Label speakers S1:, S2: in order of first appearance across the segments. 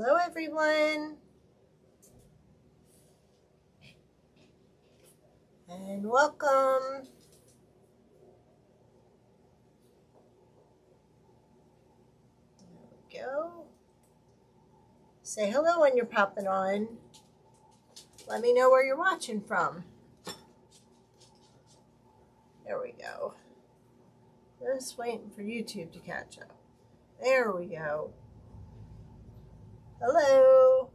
S1: Hello everyone, and welcome. There we go. Say hello when you're popping on. Let me know where you're watching from. There we go. Just waiting for YouTube to catch up. There we go. Hello.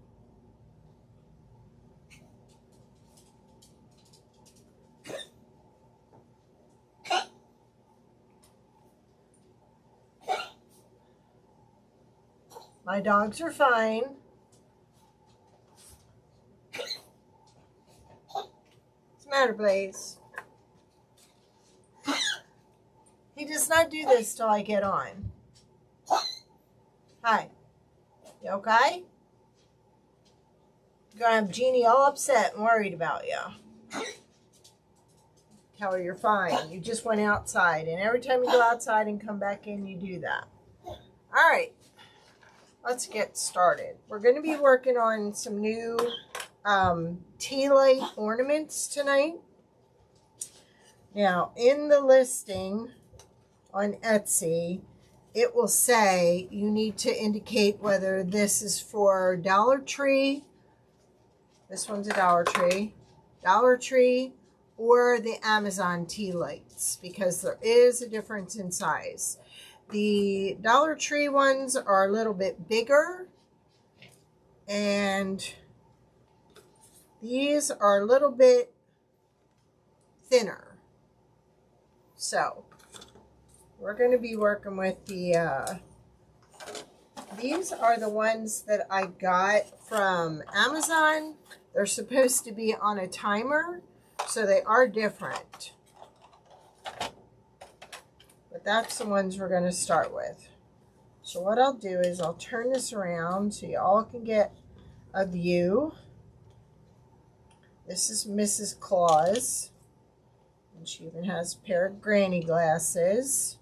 S1: My dogs are fine. What's the matter, Blaze? He does not do this till I get on. Hi. You okay? You're gonna have Jeannie all upset and worried about you. Tell her you're fine. You just went outside, and every time you go outside and come back in, you do that. All right. Let's get started. We're going to be working on some new tea light ornaments tonight. Now, in the listing on Etsy, it will say you need to indicate whether this is for Dollar Tree. This one's a Dollar Tree, or the Amazon tea lights, because there is a difference in size. The Dollar Tree ones are a little bit bigger, and these are a little bit thinner. So we're going to be working with the, these are the ones that I got from Amazon. They're supposed to be on a timer, so they are different. But that's the ones we're going to start with. So what I'll do is I'll turn this around so you all can get a view. This is Mrs. Claus. And she even has a pair of granny glasses.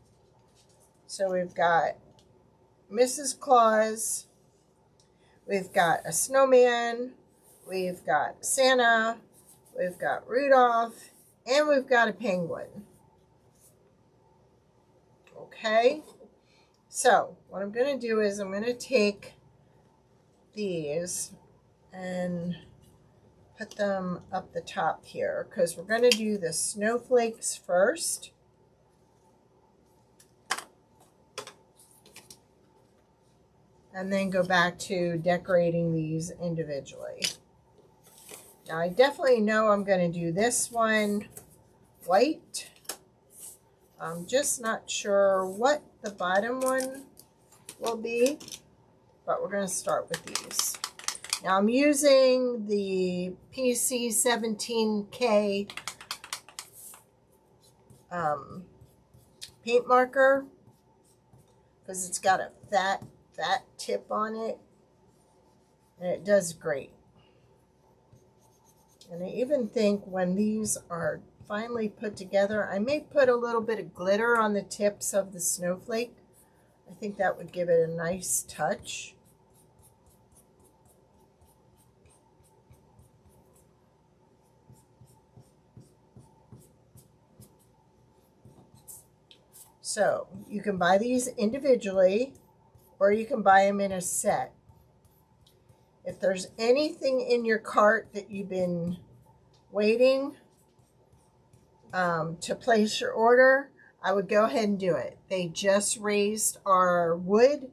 S1: So we've got Mrs. Claus. We've got a snowman. We've got Santa. We've got Rudolph. And we've got a penguin. Okay, so what I'm going to do is I'm going to take these and put them up the top here, because we're going to do the snowflakes first. And then go back to decorating these individually. Now I definitely know I'm going to do this one white. I'm just not sure what the bottom one will be, but we're going to start with these. Now I'm using the PC 17K paint marker, because it's got a fat tip on it, and it does great. And I even think when these are finally put together, I may put a little bit of glitter on the tips of the snowflake. I think that would give it a nice touch. So you can buy these individually, or you can buy them in a set. If there's anything in your cart that you've been waiting to place your order, I would go ahead and do it. They just raised our wood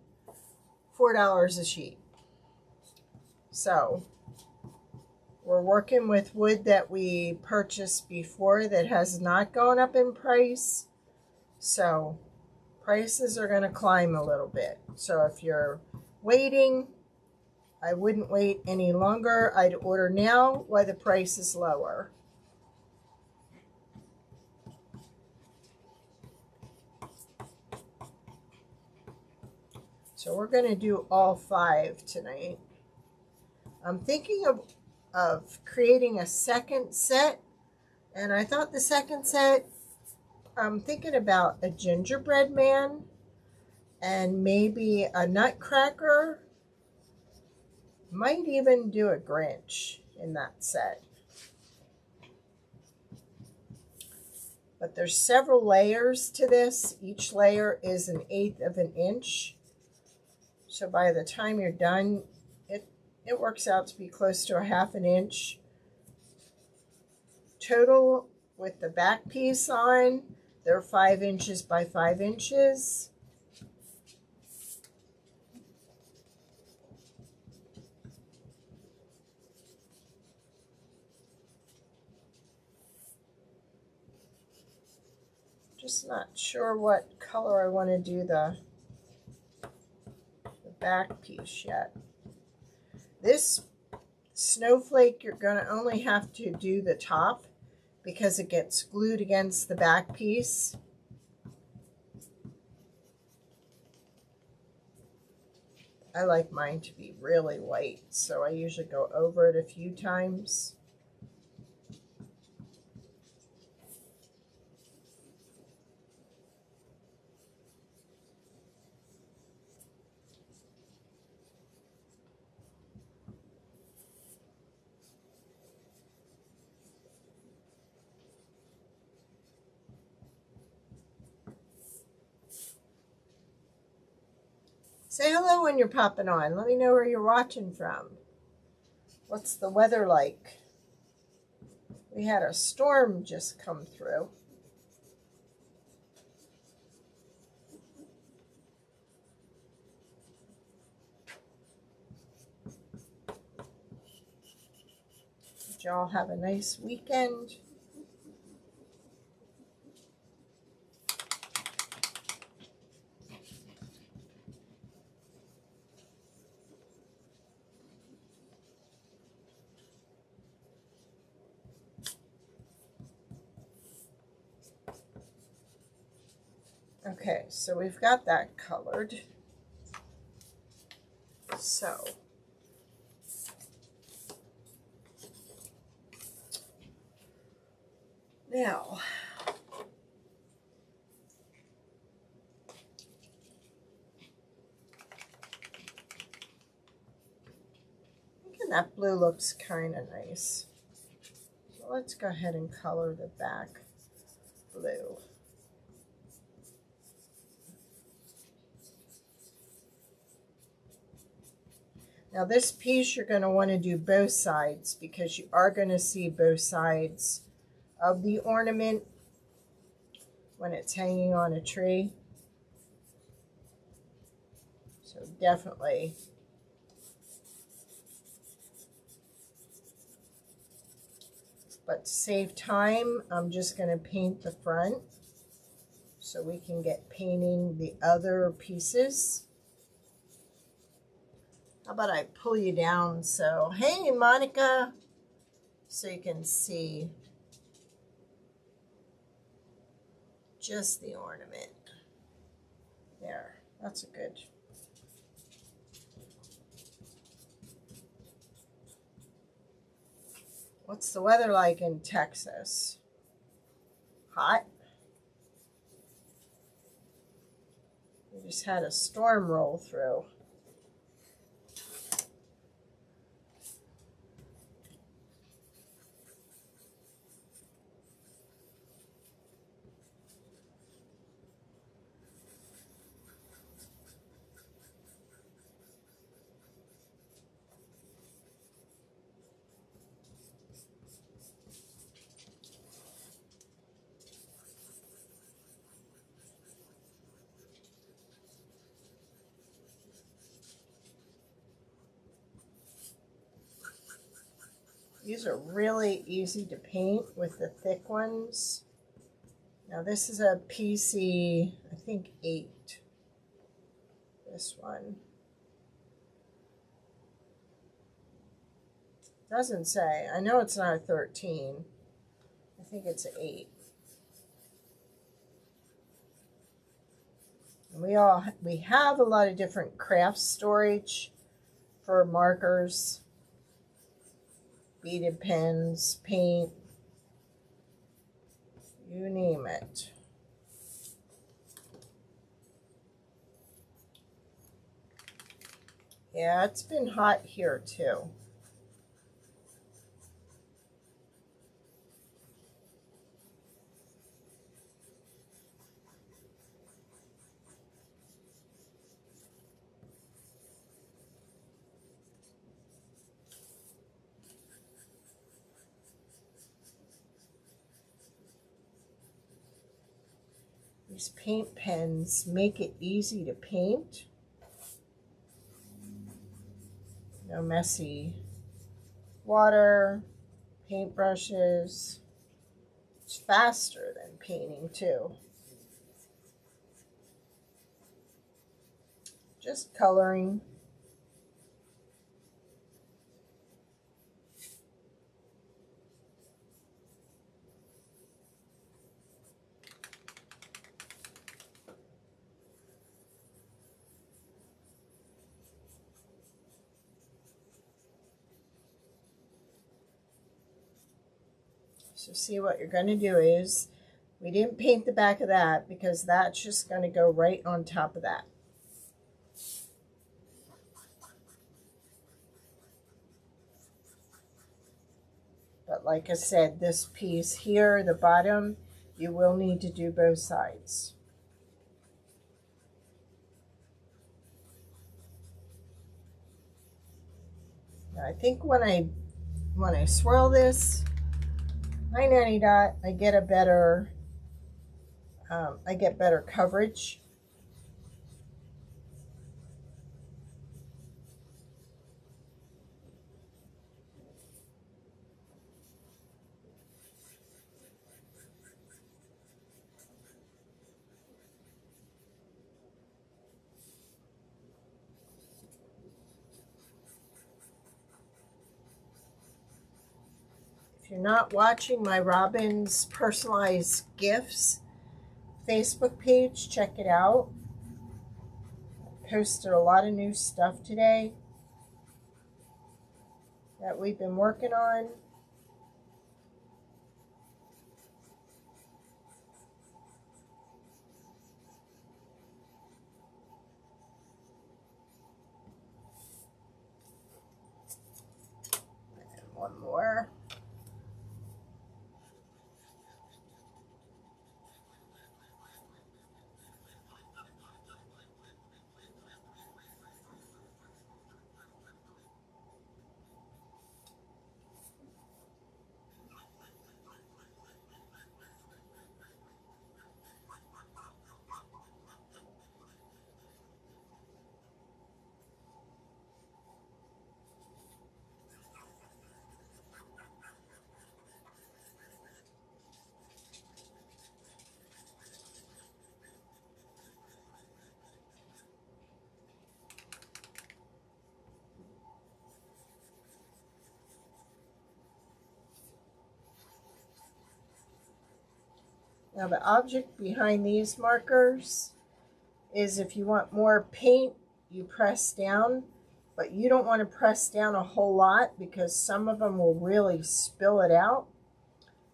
S1: $4 a sheet. So we're working with wood that we purchased before that has not gone up in price. So prices are going to climb a little bit. So if you're waiting, I wouldn't wait any longer. I'd order now while the price is lower. So we're going to do all 5 tonight. I'm thinking of creating a second set. And I thought the second set, I'm thinking about a gingerbread man and maybe a nutcracker Might even do a Grinch in that set. But there's several layers to this. Each layer is 1/8 of an inch. So by the time you're done, it works out to be close to 1/2 an inch total with the back piece on. They're 5 inches by 5 inches. Just not sure what color I want to do the back piece yet. This snowflake, you're going to only have to do the top because it gets glued against the back piece. I like mine to be really white, so I usually go over it a few times. Say hello when you're popping on. Let me know where you're watching from. What's the weather like? We had a storm just come through. Did y'all have a nice weekend? Okay, so we've got that colored. So now thinking that blue looks kind of nice. So let's go ahead and color the back blue. Now this piece you're going to want to do both sides because you are going to see both sides of the ornament when it's hanging on a tree. So definitely but to save time, I'm just going to paint the front so we can get painting the other pieces. How about I pull you down so, hey Monica, so you can see just the ornament. There, that's a good. What's the weather like in Texas? Hot? We just had a storm roll through. These are really easy to paint with the thick ones. Now this is a PC, I think 8. This one. Doesn't say. I know it's not a 13. I think it's an 8. And we have a lot of different craft storage for markers, beaded pens, paint, you name it. Yeah, it's been hot here too. These paint pens make it easy to paint. No messy water, paintbrushes. It's faster than painting too. Just coloring. So see, what you're going to do is, we didn't paint the back of that because that's just going to go right on top of that. But like I said, this piece here, the bottom, you will need to do both sides. Now, I think when I swirl this, my nanny dot, I get a better, coverage. If you're not watching my Robin's Personalized Gifts Facebook page, check it out. I posted a lot of new stuff today that we've been working on. And one more. Now the object behind these markers is, if you want more paint, you press down, but you don't want to press down a whole lot because some of them will really spill it out.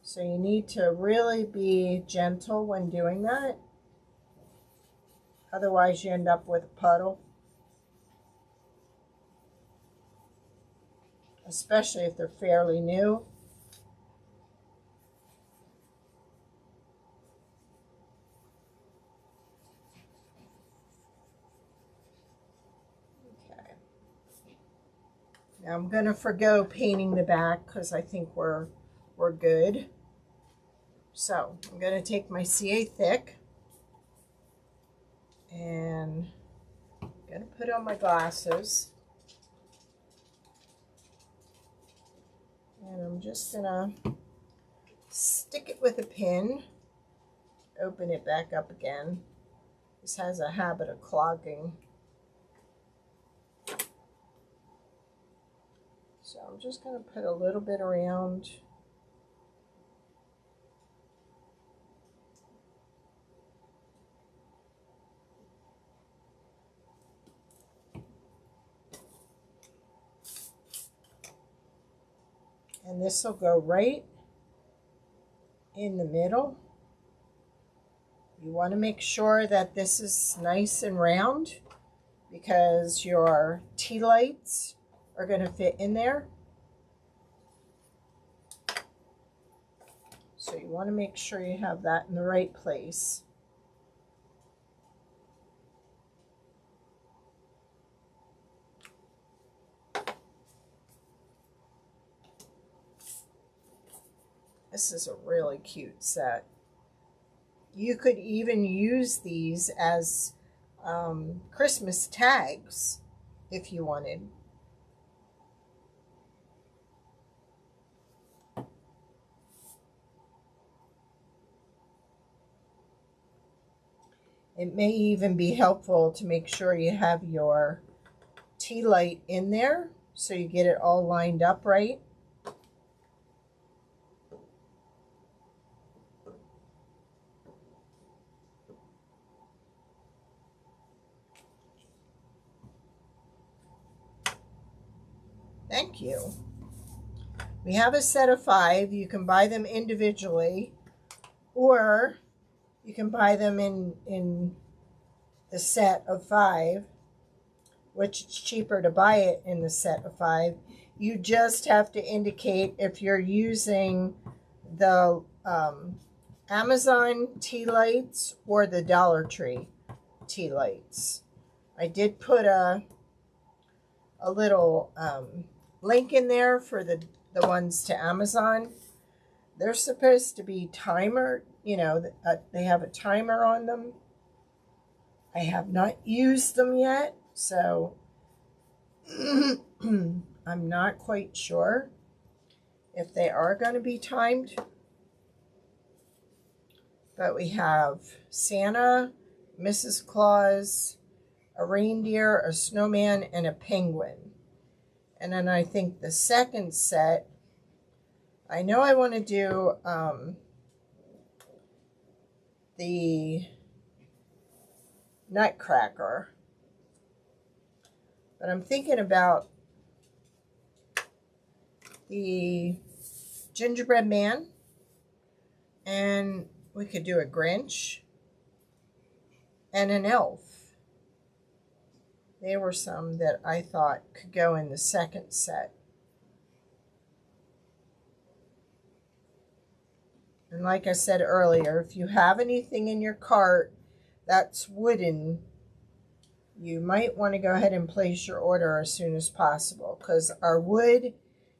S1: So you need to really be gentle when doing that. Otherwise you end up with a puddle. Especially if they're fairly new. Now I'm going to forgo painting the back because I think we're good. So I'm going to take my CA Thick and I'm going to put on my glasses. And I'm just going to stick it with a pin, open it back up again. This has a habit of clogging. So I'm just going to put a little bit around. And this will go right in the middle. You want to make sure that this is nice and round because your tea lights are going to fit in there. So you want to make sure you have that in the right place. This is a really cute set. You could even use these as Christmas tags if you wanted. It may even be helpful to make sure you have your tea light in there so you get it all lined up right. Thank you. We have a set of 5. You can buy them individually, or you can buy them in the set of 5, which it's cheaper to buy it in the set of 5. You just have to indicate if you're using the Amazon tea lights or the Dollar Tree tea lights. I did put a little link in there for the ones to Amazon. They're supposed to be timer, you know, they have a timer on them. I have not used them yet, so I'm not quite sure if they are going to be timed. But we have Santa, Mrs. Claus, a reindeer, a snowman, and a penguin. And then I think the second set, I know I want to do the Nutcracker, but I'm thinking about the Gingerbread Man, and we could do a Grinch and an elf. They were some that I thought could go in the second set. And like I said earlier, if you have anything in your cart that's wooden, you might want to go ahead and place your order as soon as possible, because our wood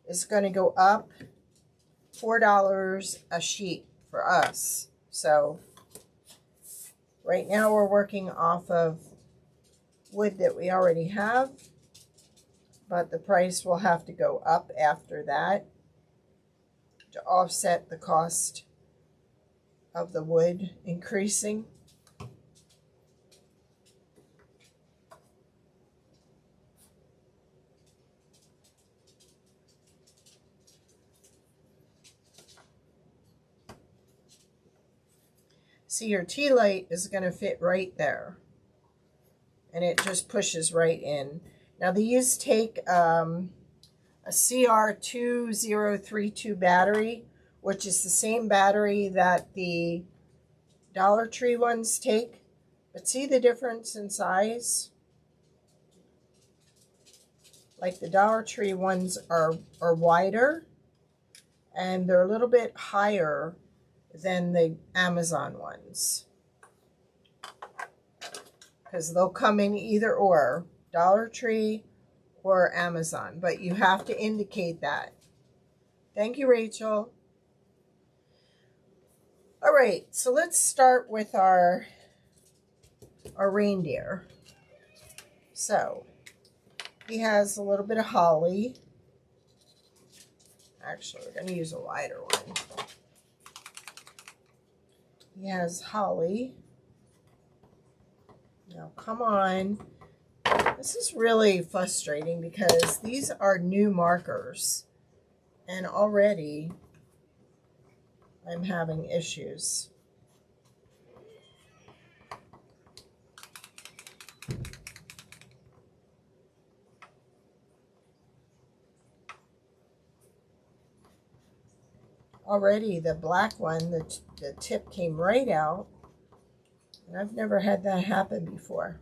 S1: is going to go up $4 a sheet for us. So right now we're working off of wood that we already have, but the price will have to go up after that to offset the cost of the wood increasing. See, your tea light is going to fit right there, and it just pushes right in. Now these take a CR2032 battery, which is the same battery that the Dollar Tree ones take. But see the difference in size? Like the Dollar Tree ones are wider, and they're a little bit higher than the Amazon ones, because they'll come in either or, Dollar Tree or Amazon, but you have to indicate that. Thank you, Rachel. All right, so let's start with our reindeer. So he has a little bit of holly. Actually, we're going to use a wider one. He has holly. Now, come on. This is really frustrating because these are new markers, and already I'm having issues. Already the black one, the tip came right out, and I've never had that happen before.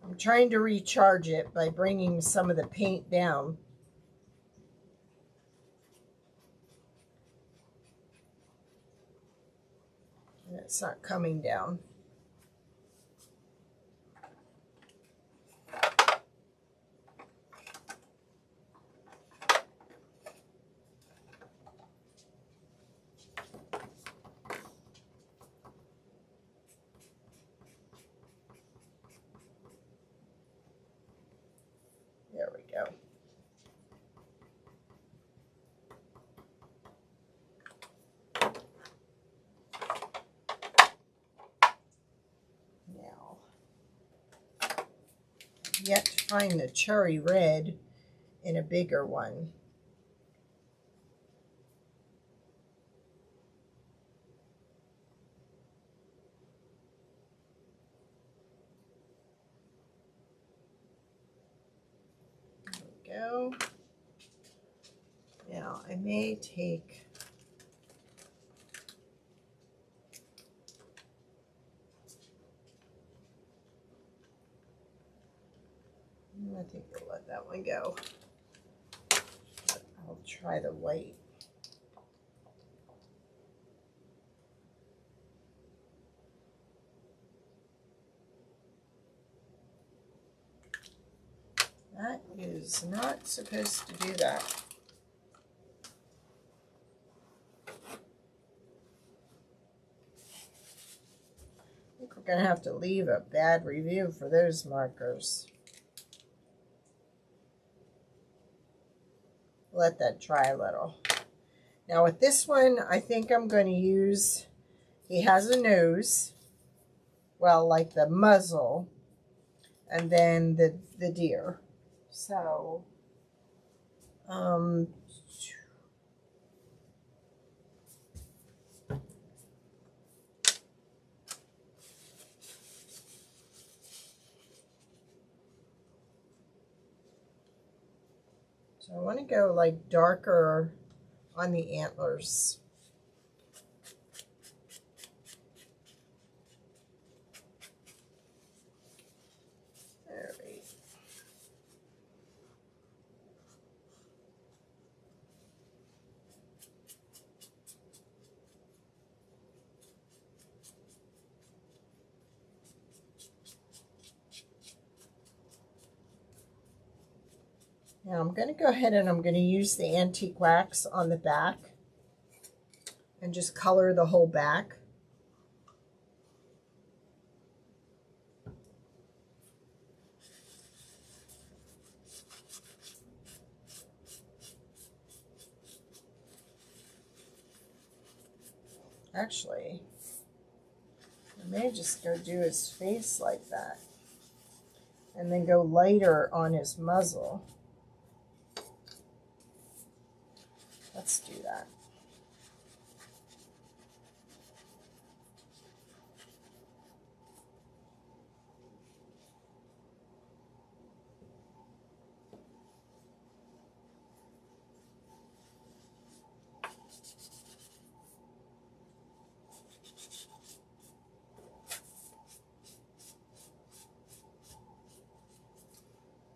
S1: I'm trying to recharge it by bringing some of the paint down. And it's not coming down. There we go. Now, I've yet to find the cherry red in a bigger one. There we go. Now, I may take I think we'll let that one go. I'll try the white. That is not supposed to do that. I think we're going to have to leave a bad review for those markers. Let that dry a little. Now with this one, I think I'm going to use, he has a nose, well, like the muzzle, and then the deer. So, so I want to go like darker on the antlers. There we go. Now I'm going to go ahead and I'm going to use the antique wax on the back and just color the whole back. Actually, I may just go do his face like that and then go lighter on his muzzle. Let's do that.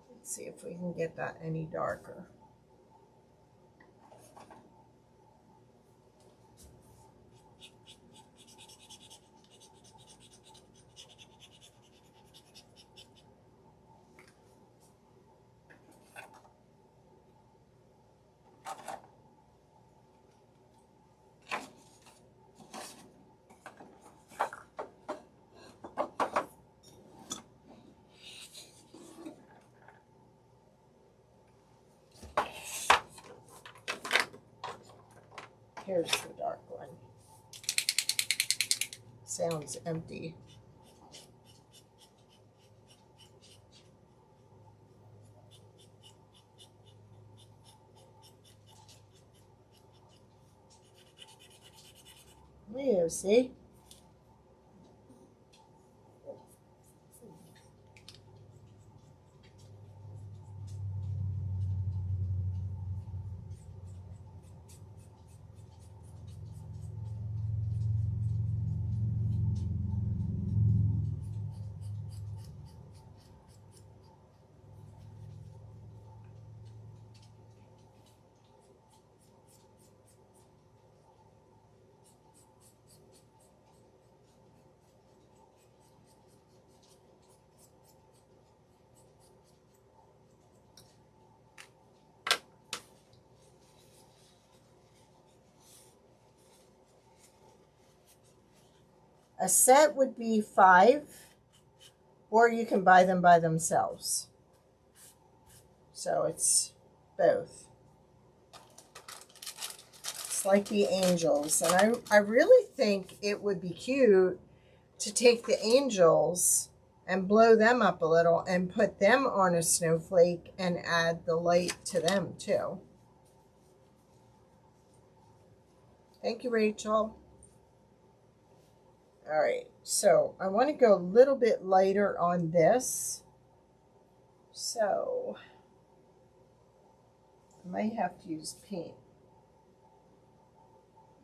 S1: Let's see if we can get that any darker. Here's the dark one. Sounds empty. There you go, see? A set would be 5, or you can buy them by themselves. So it's both. It's like the angels. And I really think it would be cute to take the angels and blow them up a little and put them on a snowflake and add the light to them too. Thank you, Rachel. All right, so I want to go a little bit lighter on this. So I might have to use paint.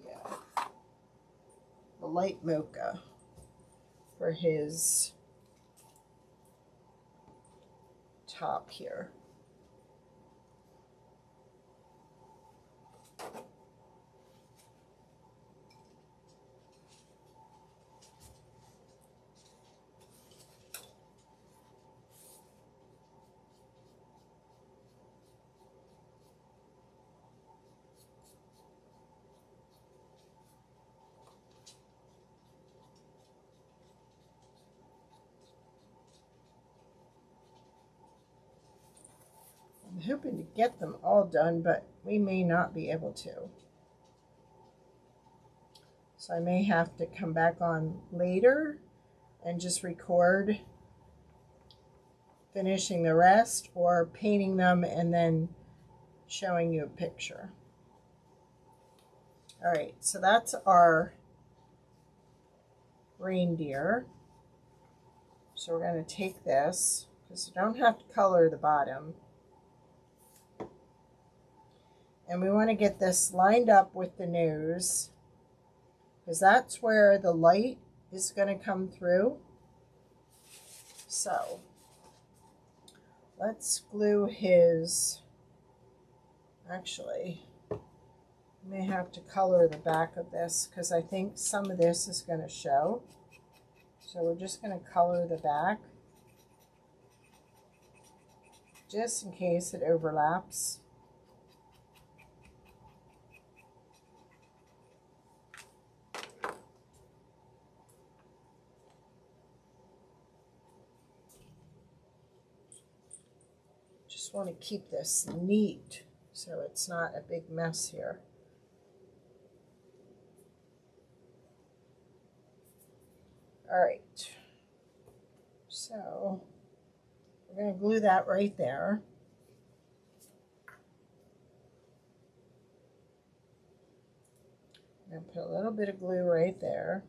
S1: Yeah, the light mocha for his top here. I'm hoping to get them all done, but we may not be able to. So I may have to come back on later and just record finishing the rest or painting them and then showing you a picture. All right, so that's our reindeer. So we're going to take this, because you don't have to color the bottom. And we want to get this lined up with the nose, because that's where the light is going to come through. So let's glue his, actually, I may have to color the back of this because I think some of this is going to show. So we're just going to color the back just in case it overlaps. Just want to keep this neat so it's not a big mess here. All right, so we're going to glue that right there. I'm going to put a little bit of glue right there.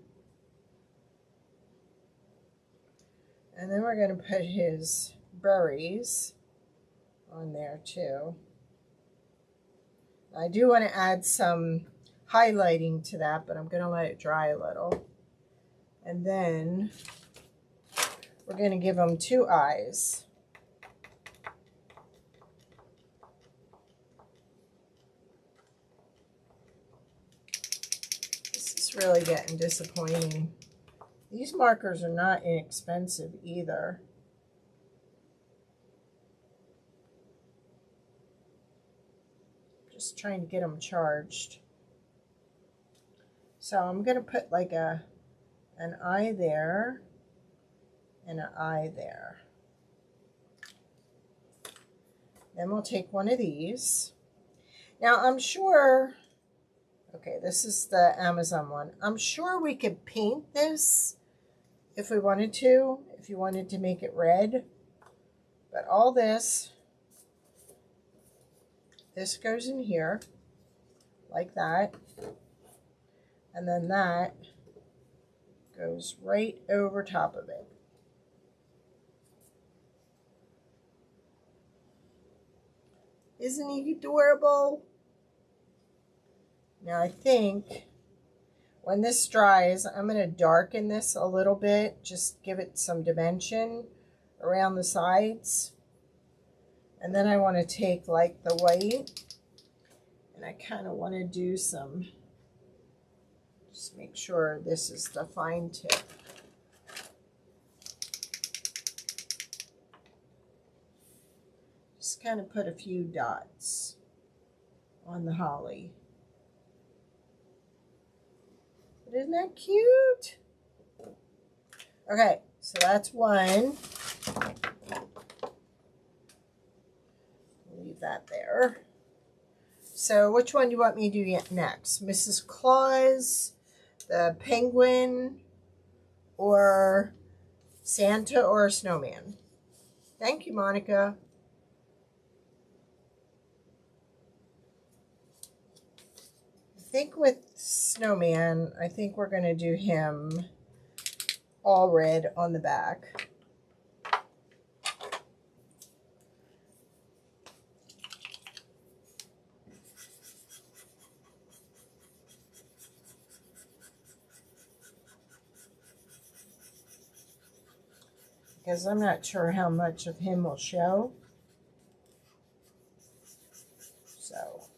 S1: And then we're going to put his berries on there too. I do want to add some highlighting to that, but I'm going to let it dry a little. And then we're going to give them 2 eyes. This is really getting disappointing. These markers are not inexpensive either. Just trying to get them charged. So I'm going to put like an eye there and an eye there. Then we'll take one of these. Now I'm sure, okay, this is the Amazon one. I'm sure we could paint this if we wanted to, if you wanted to make it red. But all this goes in here like that. And then that goes right over top of it. Isn't he adorable? Now I think when this dries, I'm going to darken this a little bit, just give it some dimension around the sides. And then I want to take like the white, and I kind of want to do some, just make sure this is the fine tip. Just kind of put a few dots on the holly. But isn't that cute? Okay, so that's one. Leave that there. So which one do you want me to do next? Mrs. Claus, the penguin, or Santa or a snowman? Thank you, Monica. I think with snowman, I think we're going to do him all red on the back. Because I'm not sure how much of him will show. So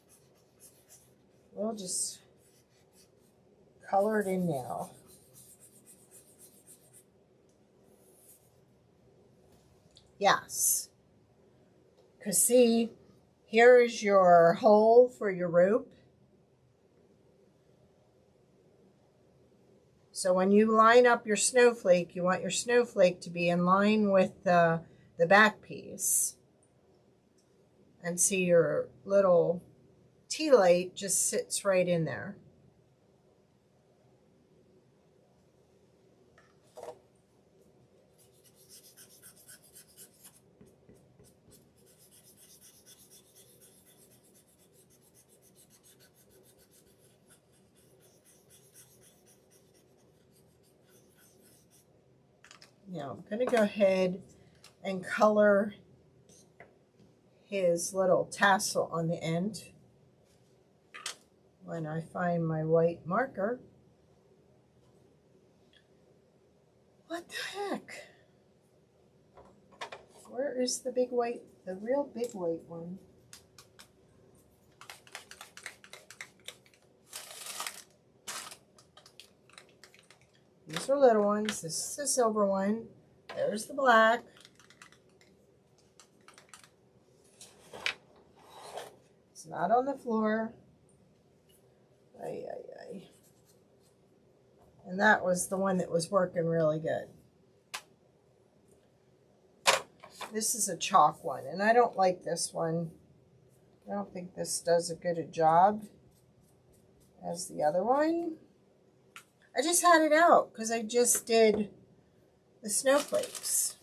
S1: we'll just color it in now. Yes. Because see, here is your hole for your rope. So when you line up your snowflake, you want your snowflake to be in line with the back piece. And see, your little tea light just sits right in there. Now I'm going to go ahead and color his little tassel on the end when I find my white marker. What the heck? Where is the big white, the real big white one? These are little ones. This is the silver one. There's the black. It's not on the floor. Ay, ay, ay. And that was the one that was working really good. This is a chalk one, and I don't like this one. I don't think this does a good a job as the other one. I just had it out because I just did the snowflakes.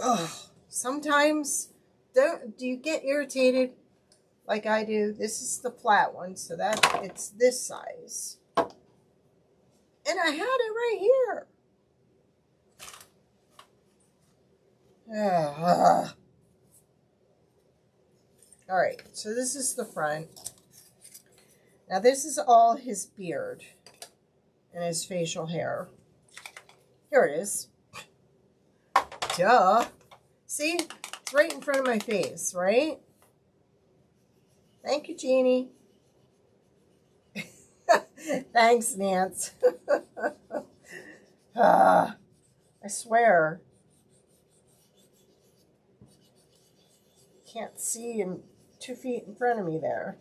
S1: Ugh. Sometimes, do you get irritated like I do? This is the flat one, so that it's this size. And I had it right here. All right, so this is the front. Now this is all his beard and his facial hair. Here it is. Duh. See, it's right in front of my face, right? Thank you, Jeannie. Thanks, Nance. I swear. Can't see him 2 feet in front of me there.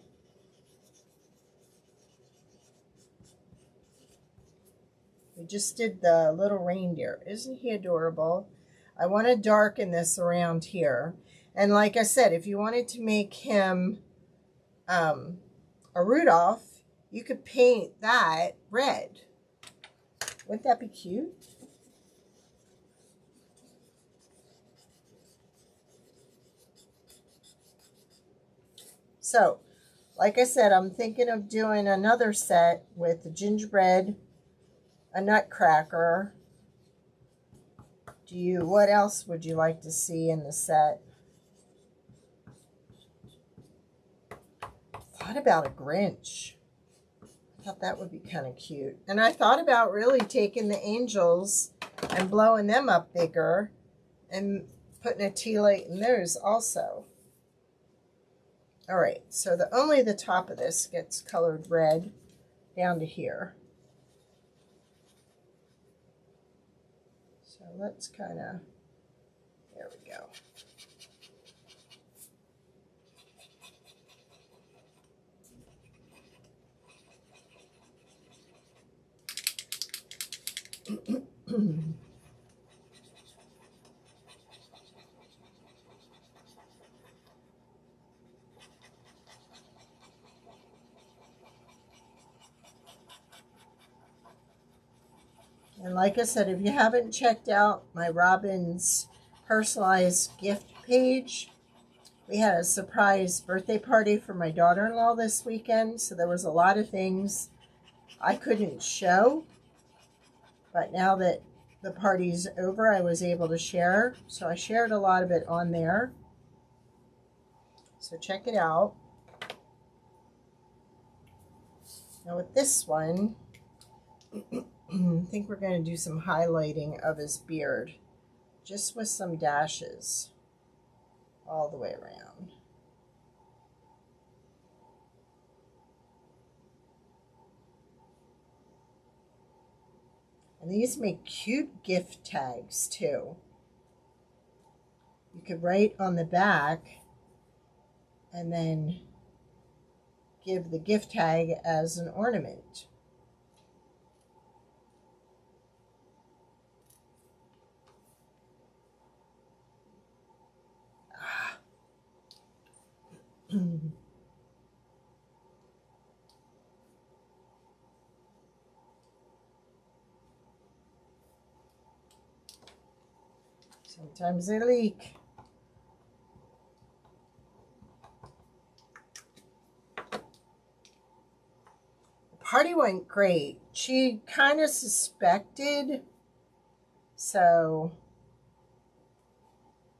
S1: We just did the little reindeer. Isn't he adorable? I want to darken this around here. And like I said, if you wanted to make him a Rudolph, you could paint that red. Wouldn't that be cute? So, like I said, I'm thinking of doing another set with the gingerbread, a nutcracker. What else would you like to see in the set? Thought about a Grinch. I thought that would be kind of cute. And I thought about really taking the angels and blowing them up bigger and putting a tea light in those also. All right, so only the top of this gets colored red down to here. So let's kind of, there we go. And like I said, if you haven't checked out my Robin's personalized gift page, we had a surprise birthday party for my daughter-in-law this weekend. So there was a lot of things I couldn't show. But now that the party's over, I was able to share. So I shared a lot of it on there. So check it out. Now with this one, I think we're going to do some highlighting of his beard, just with some dashes all the way around. And these make cute gift tags too. You could write on the back and then give the gift tag as an ornament. Sometimes they leak. The party went great. She kind of suspected,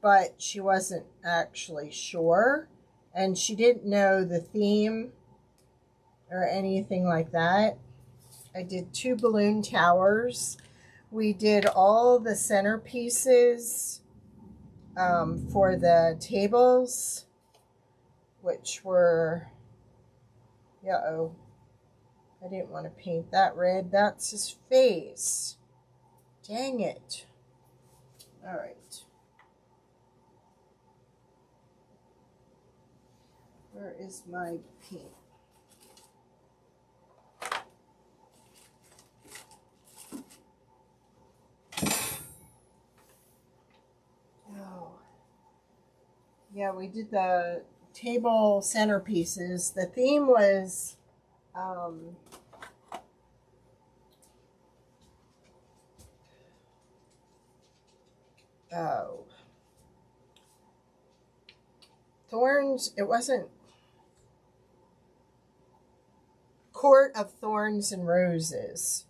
S1: but she wasn't actually sure. And she didn't know the theme or anything like that. I did 2 balloon towers. We did all the centerpieces for the tables, which were, uh-oh, I didn't want to paint that red. That's his face. Dang it. All right. Where is my paint? Oh. Yeah, we did the table centerpieces. The theme was thorns. It wasn't Court of Thorns and Roses.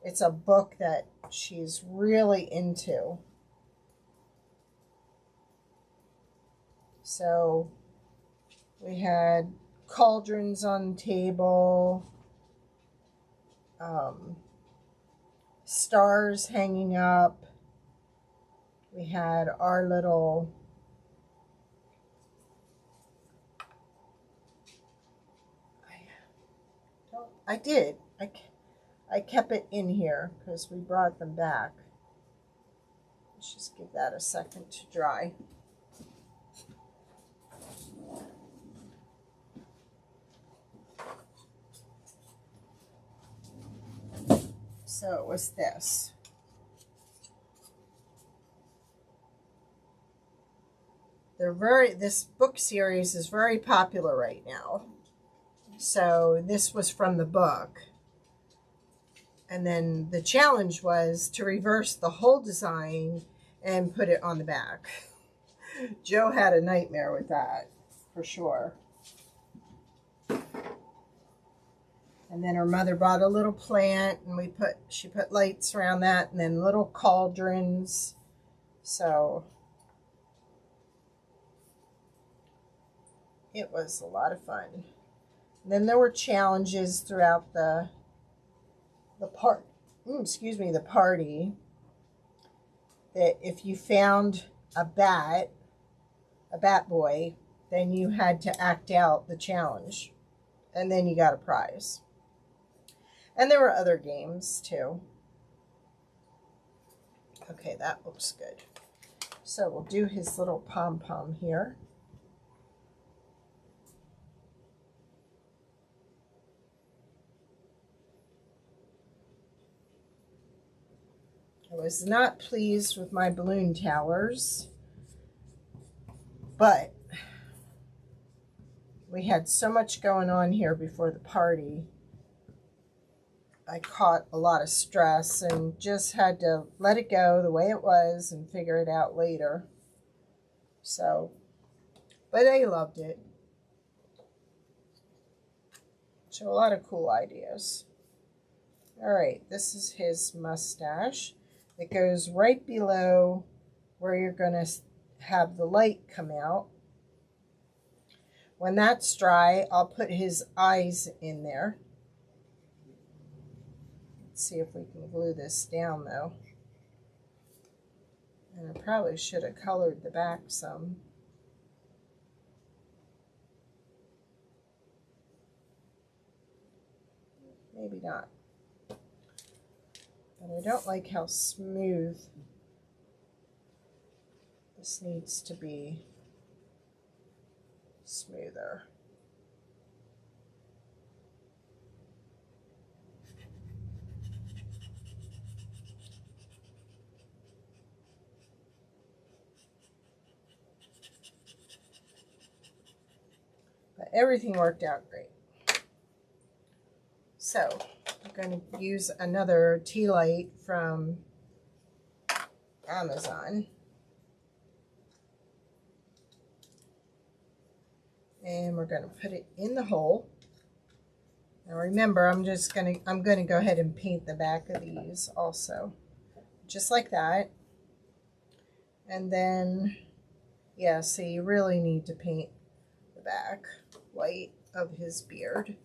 S1: It's a book that she's really into. So we had cauldrons on the table, stars hanging up. We had our little I kept it in here because we brought them back. Let's just give that a second to dry. So it was this. This book series is very popular right now. So this was from the book. And then the challenge was to reverse the whole design and put it on the back. Joe had a nightmare with that, for sure. And then her mother bought a little plant, and she put lights around that, and then little cauldrons. So it was a lot of fun. And then there were challenges throughout the party, that if you found a bat boy, then you had to act out the challenge, and then you got a prize. And there were other games too. Okay, that looks good. So we'll do his little pom-pom here. I was not pleased with my balloon towers, but we had so much going on here before the party. I caught a lot of stress and just had to let it go the way it was and figure it out later. So, but they loved it. So a lot of cool ideas. All right, this is his mustache. It goes right below where you're going to have the light come out. When that's dry, I'll put his eyes in there. Let's see if we can glue this down though. And I probably should have colored the back some. Maybe not. But I don't like how smooth this needs to be. Smoother. But everything worked out great. So I'm going to use another tea light from Amazon. And we're going to put it in the hole. Now remember, I'm going to go ahead and paint the back of these also. Just like that. And then, yeah, so you really need to paint the back white of his beard.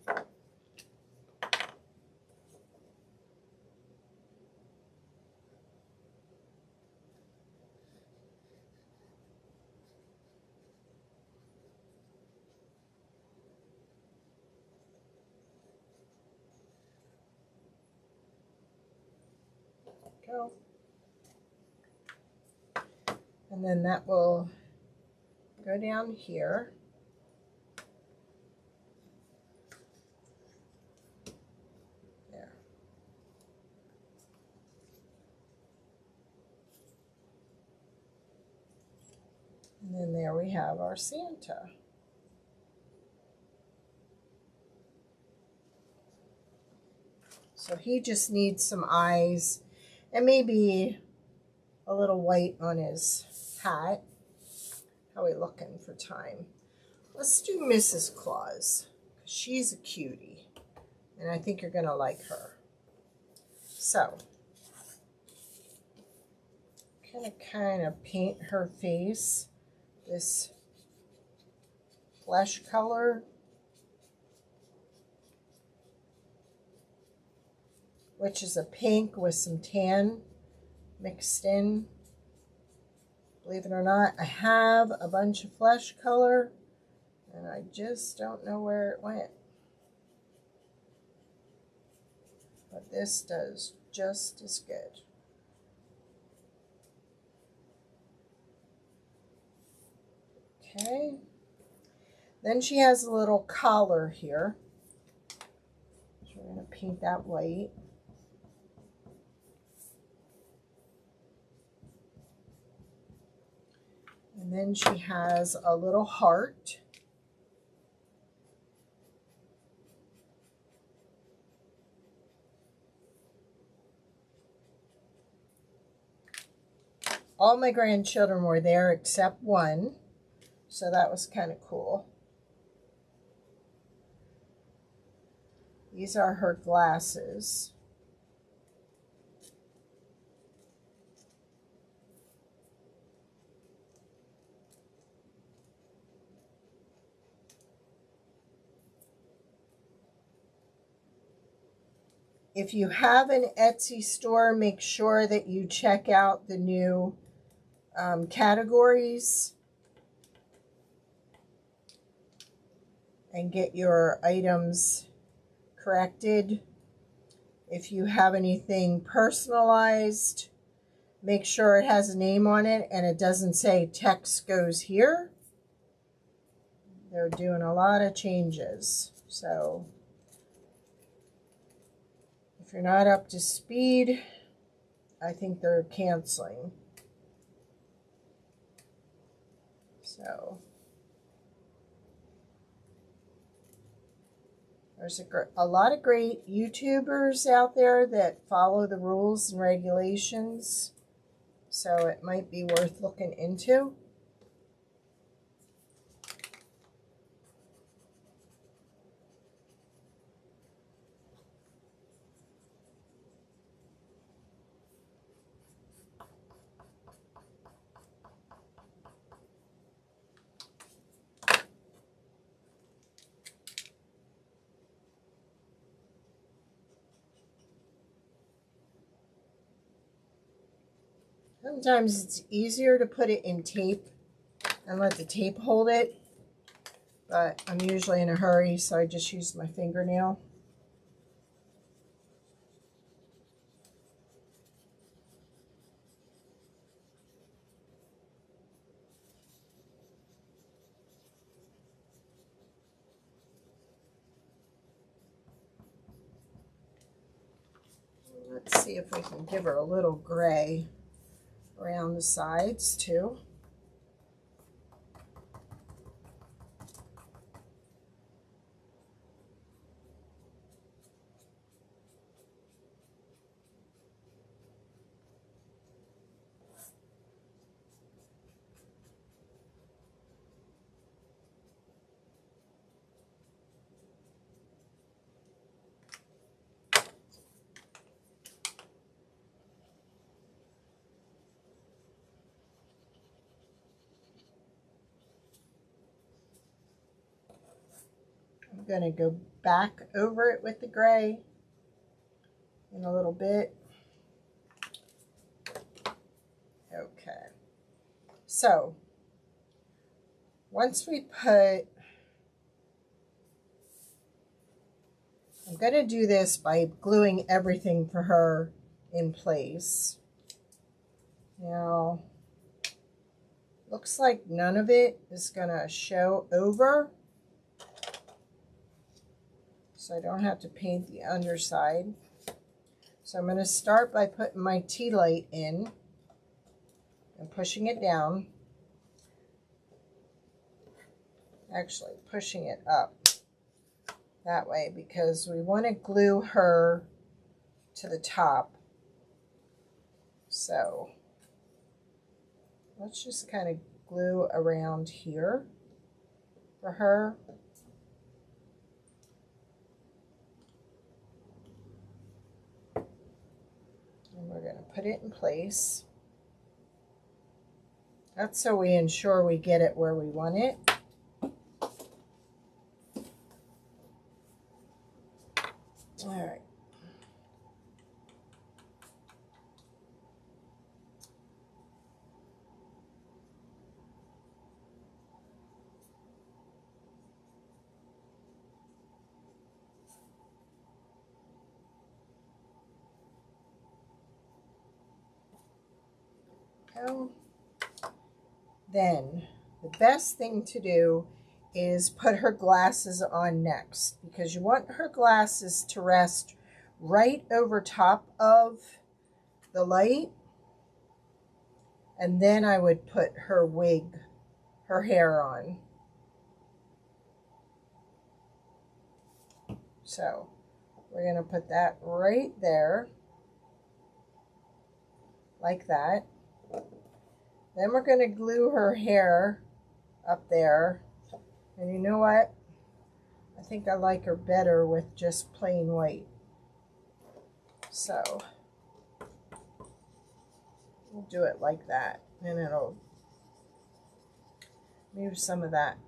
S1: Go. And then that will go down here. There. And then there we have our Santa. So he just needs some eyes and maybe a little white on his hat. How are we looking for time? Let's do Mrs. Claus. She's a cutie, and I think you're going to like her. So, kind of paint her face this flesh color, which is a pink with some tan mixed in. Believe it or not, I have a bunch of flesh color, and I just don't know where it went. But this does just as good. Okay. Then she has a little collar here. So we're going to paint that white. And then she has a little heart. All my grandchildren were there except one, so that was kind of cool. These are her glasses. If you have an Etsy store, make sure that you check out the new categories and get your items corrected. If you have anything personalized, make sure it has a name on it and it doesn't say text goes here. They're doing a lot of changes, so if you're not up to speed, I think they're canceling. So There's a lot of great YouTubers out there that follow the rules and regulations, so it might be worth looking into. Sometimes it's easier to put it in tape and let the tape hold it, but I'm usually in a hurry, so I just use my fingernail. Let's see if we can give her a little gray around the sides too. I'm going to go back over it with the gray in a little bit. Okay. So, once we put, I'm going to do this by gluing everything for her in place. Now, looks like none of it is going to show over, so I don't have to paint the underside. So I'm going to start by putting my tea light in and pushing it down. Actually, pushing it up that way because we want to glue her to the top. So let's just kind of glue around here for her. And we're going to put it in place. That's so we ensure we get it where we want it. All right. Then the best thing to do is put her glasses on next, because you want her glasses to rest right over top of the light, and then I would put her wig, her hair on. So we're going to put that right there, like that. Then we're going to glue her hair up there. And you know what? I think I like her better with just plain white. So we'll do it like that. And it'll move some of that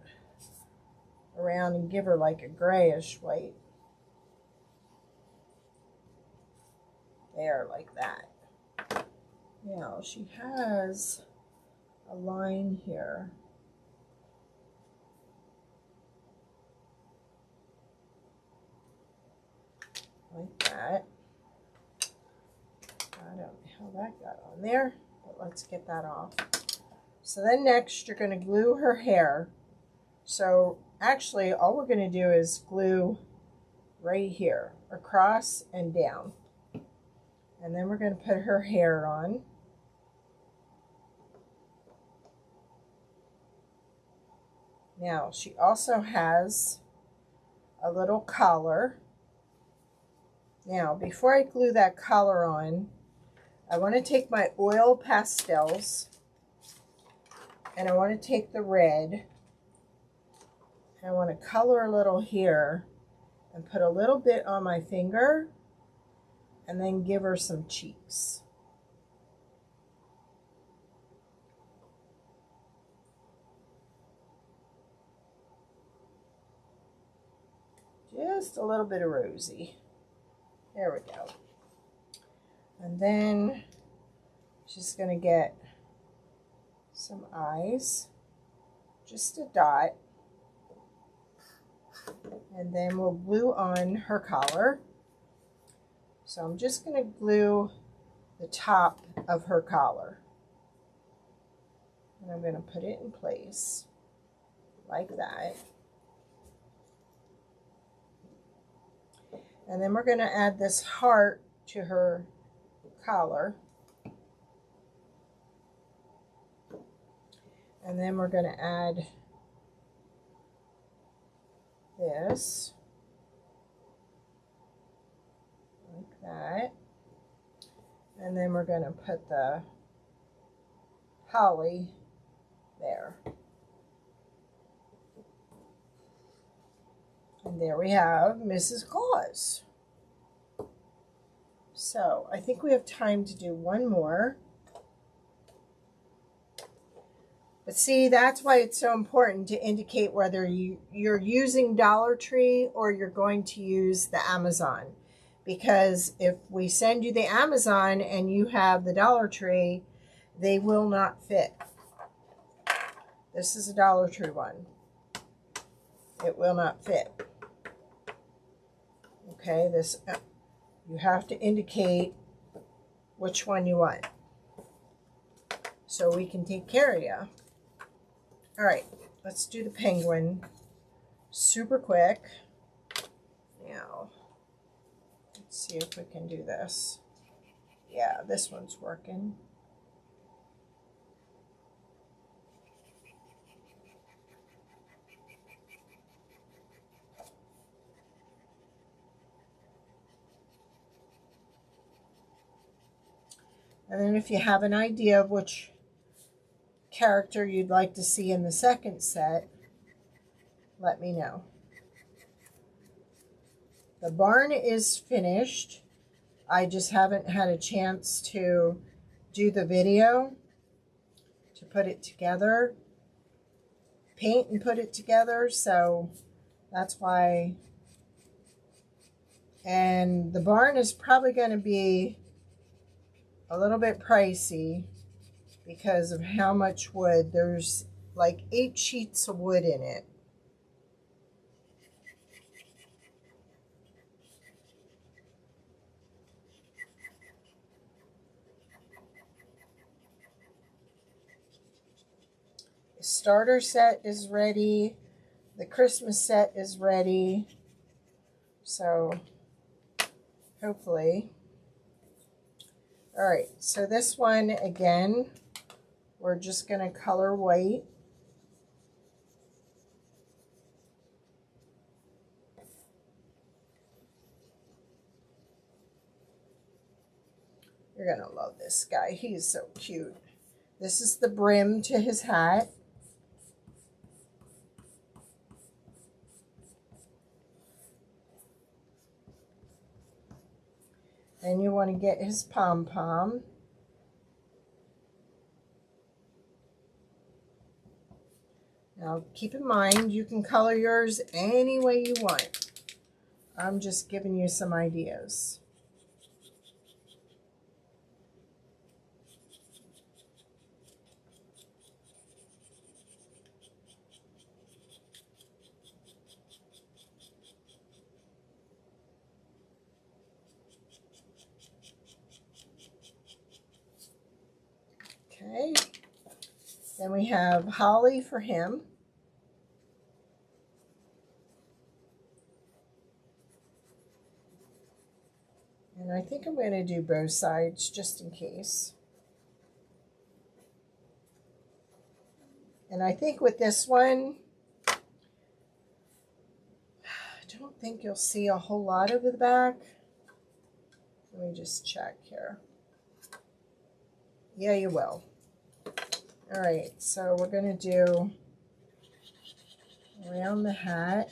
S1: around and give her like a grayish white. There, like that. Now she has a line here. Like that. I don't know how that got on there, but let's get that off. So then next you're going to glue her hair. So actually all we're going to do is glue right here, across and down. And then we're going to put her hair on. Now she also has a little collar. Now, before I glue that collar on, I want to take my oil pastels and I want to take the red and I want to color a little here and put a little bit on my finger and then give her some cheeks. Just a little bit of rosy. There we go. And then just going to get some eyes, just a dot, and then we'll glue on her collar. So I'm just going to glue the top of her collar. And I'm going to put it in place like that. And then we're going to add this heart to her collar. And then we're going to add this, like that. And then we're going to put the holly there. And there we have Mrs. Claus. So I think we have time to do one more. But see, that's why it's so important to indicate whether you're using Dollar Tree or you're going to use the Amazon. Because if we send you the Amazon and you have the Dollar Tree, they will not fit. This is a Dollar Tree one. It will not fit. Okay, this you have to indicate which one you want so we can take care of you. All right, let's do the penguin super quick. Now, let's see if we can do this. Yeah, this one's working. And then if you have an idea of which character you'd like to see in the second set, let me know. The barn is finished. I just haven't had a chance to do the video to put it together, paint and put it together, so that's why. And the barn is probably going to be a little bit pricey because of how much wood. There's like 8 sheets of wood in it. The starter set is ready. The Christmas set is ready. So hopefully. All right, so this one again, we're just going to color white. You're going to love this guy. He's so cute. This is the brim to his hat. And you want to get his pom-pom. Now keep in mind, you can color yours any way you want. I'm just giving you some ideas. Okay, then we have holly for him. And I think I'm going to do both sides just in case. And I think with this one, don't think you'll see a whole lot of the back. Let me just check here. Yeah, you will. All right, so we're going to do around the hat.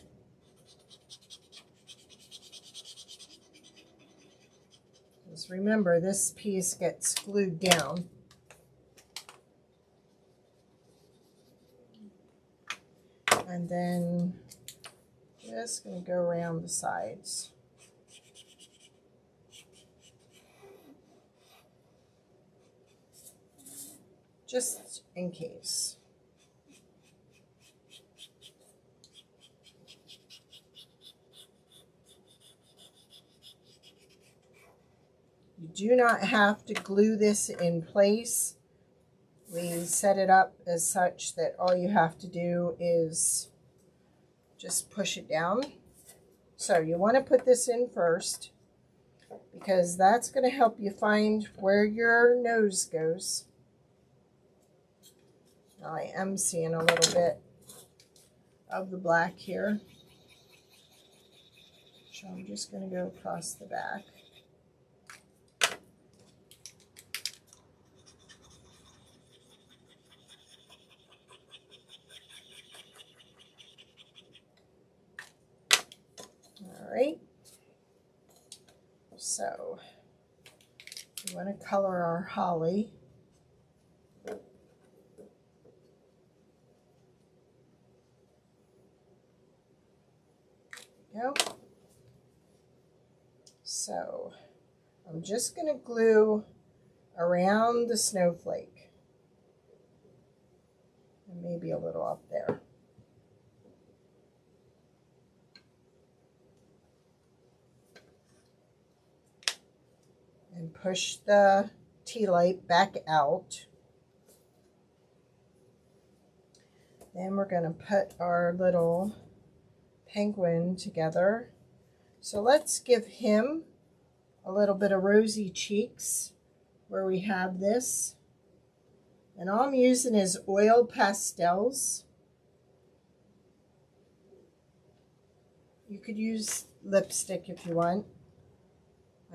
S1: Just remember, this piece gets glued down. And then just going to go around the sides. Just in case. You do not have to glue this in place. We set it up as such that all you have to do is just push it down. So you want to put this in first because that's going to help you find where your nose goes. Now I am seeing a little bit of the black here. So I'm just going to go across the back. All right. So we want to color our holly. Go. So I'm just going to glue around the snowflake and maybe a little up there. And push the tea light back out. Then we're going to put our little penguin together. So let's give him a little bit of rosy cheeks where we have this. And all I'm using is oil pastels. You could use lipstick if you want.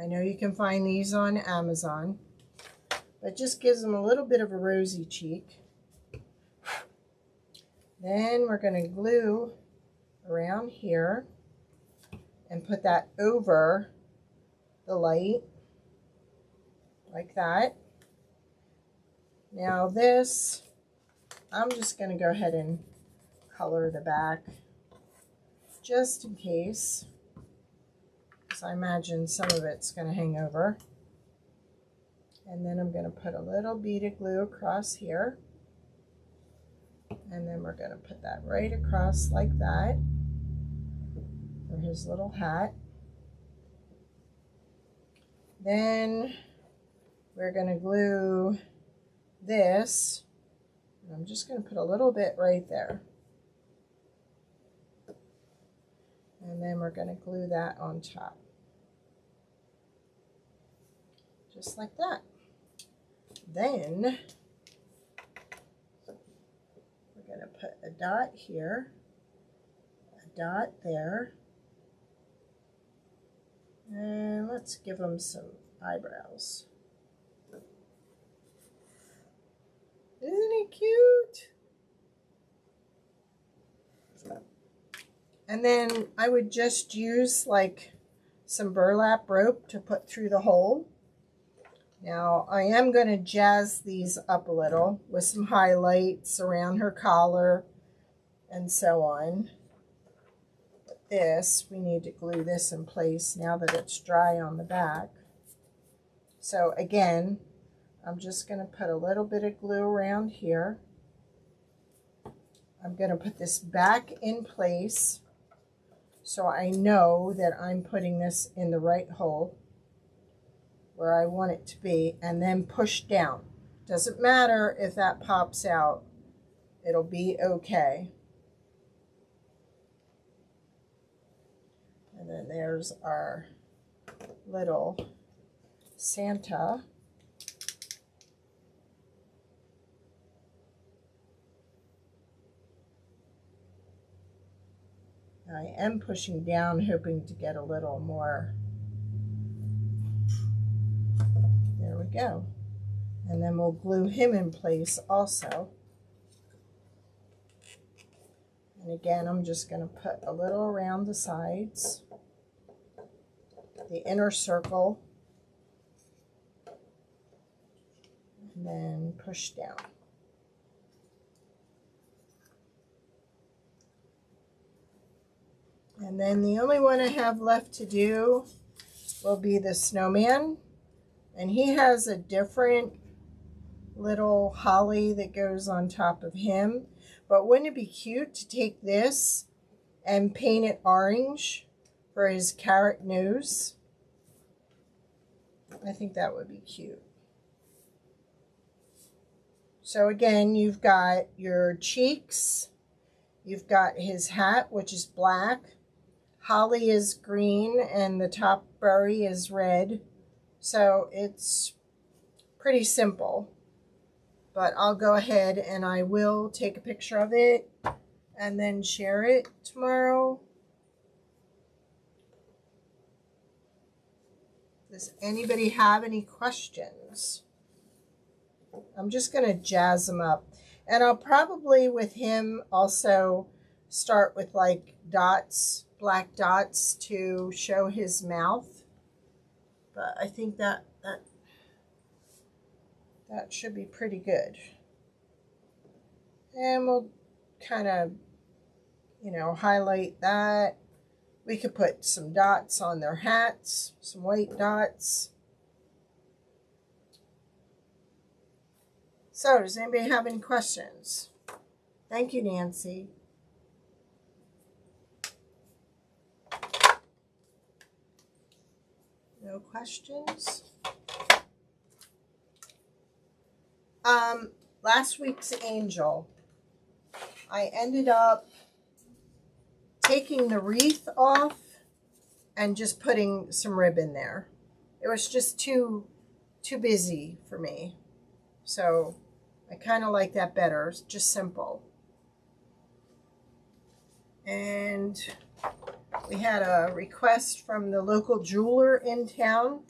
S1: I know you can find these on Amazon, but just gives them a little bit of a rosy cheek. Then we're going to glue around here and put that over the light like that. Now this, I'm just going to go ahead and color the back just in case, because I imagine some of it's going to hang over. And then I'm going to put a little bead of glue across here. And then we're going to put that right across like that for his little hat. Then we're going to glue this. I'm just going to put a little bit right there. And then we're going to glue that on top. Just like that. Then we're going to put a dot here, a dot there, and let's give them some eyebrows. Isn't it cute? And then I would just use like some burlap rope to put through the hole. Now I am going to jazz these up a little with some highlights around her collar and so on. But this, we need to glue this in place now that it's dry on the back. So again, I'm just going to put a little bit of glue around here. I'm going to put this back in place so I know that I'm putting this in the right hole where I want it to be, and then push down. Doesn't matter if that pops out, it'll be okay. And then there's our little Santa. I am pushing down, hoping to get a little more. There we go. And then we'll glue him in place also. And again, I'm just going to put a little around the sides, the inner circle, and then push down. And then the only one I have left to do will be the snowman. And he has a different little holly that goes on top of him. But wouldn't it be cute to take this and paint it orange for his carrot nose? I think that would be cute. So again, you've got your cheeks. You've got his hat, which is black. Holly is green and the top berry is red. So it's pretty simple. But I'll go ahead and I will take a picture of it and then share it tomorrow. Does anybody have any questions? I'm just going to jazz them up. And I'll probably with him also start with like dots, black dots to show his mouth. But I think that should be pretty good. And we'll kind of, you know, highlight that. We could put some dots on their hats, some white dots. So, does anybody have any questions? Thank you, Nancy. No questions? Last week's angel, I ended up taking the wreath off and just putting some ribbon there. It was just too busy for me. So I kind of like that better. It's just simple. And we had a request from the local jeweler in town.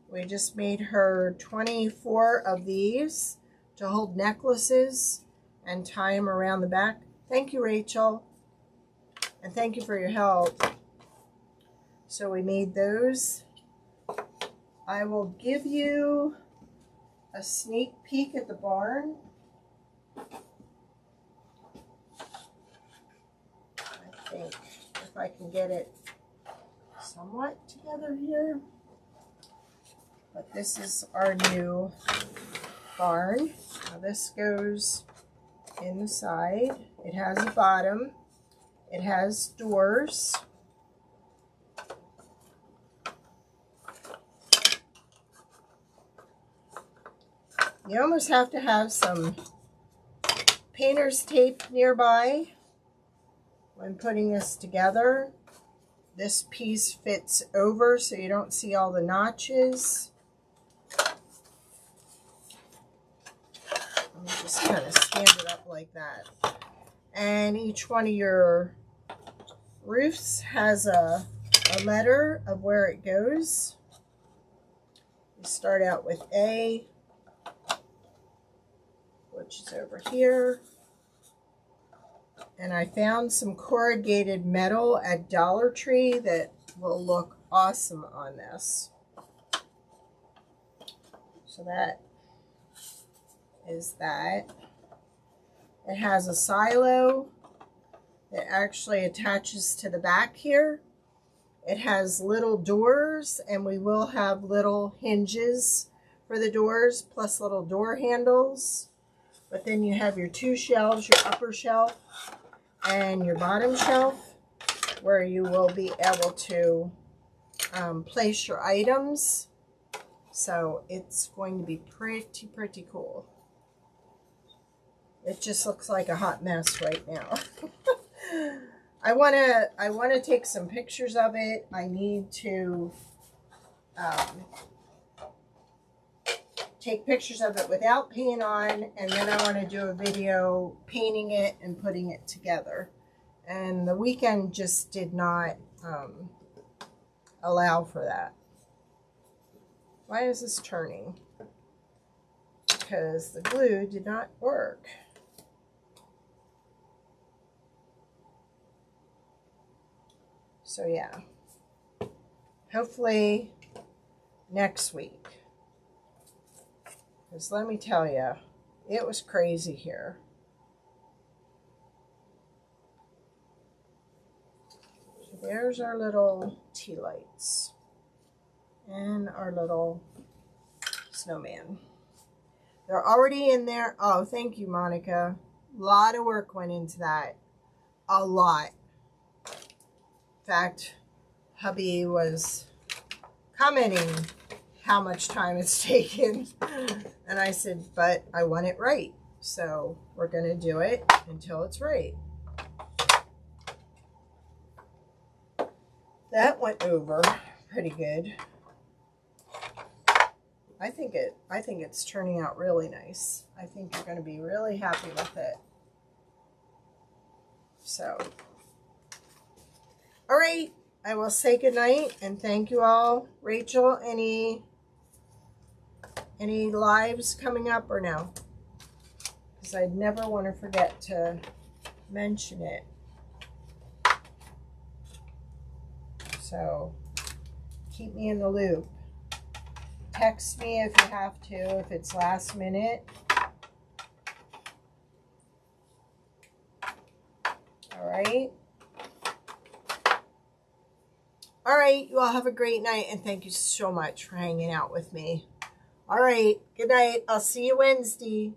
S1: We just made her 24 of these to hold necklaces and tie them around the back. Thank you, Rachel. And thank you for your help. So we made those. I will give you a sneak peek at the barn. I think if I can get it somewhat together here. But this is our new barn. Now this goes in the side. It has a bottom. It has doors. You almost have to have some painter's tape nearby when putting this together. This piece fits over so you don't see all the notches. Let me just kind of stand it up like that. And each one of your roofs has a letter of where it goes. You start out with A, which is over here. And I found some corrugated metal at Dollar Tree that will look awesome on this. So that is that. It has a silo that actually attaches to the back here. It has little doors, and we will have little hinges for the doors, plus little door handles. But then you have your two shelves, your upper shelf and your bottom shelf, where you will be able to place your items. So it's going to be pretty cool. It just looks like a hot mess right now. I wanna take some pictures of it. I need to take pictures of it without paint on, and then I want to do a video painting it and putting it together. And the weekend just did not allow for that. Why is this turning? Because the glue did not work. So yeah, hopefully next week. Because let me tell you, it was crazy here. So there's our little tea lights and our little snowman. They're already in there. Oh, thank you, Monica. A lot of work went into that. A lot. In fact, hubby was commenting how much time it's taken. And I said, but I want it right. So we're going to do it until it's right. That went over pretty good. I think it's turning out really nice. I think you're going to be really happy with it. So, all right, I will say goodnight and thank you all. Rachel, any lives coming up or no? Because I'd never want to forget to mention it. So, keep me in the loop. Text me if you have to, if it's last minute. All right. All right, you all have a great night, and thank you so much for hanging out with me. All right, good night. I'll see you Wednesday.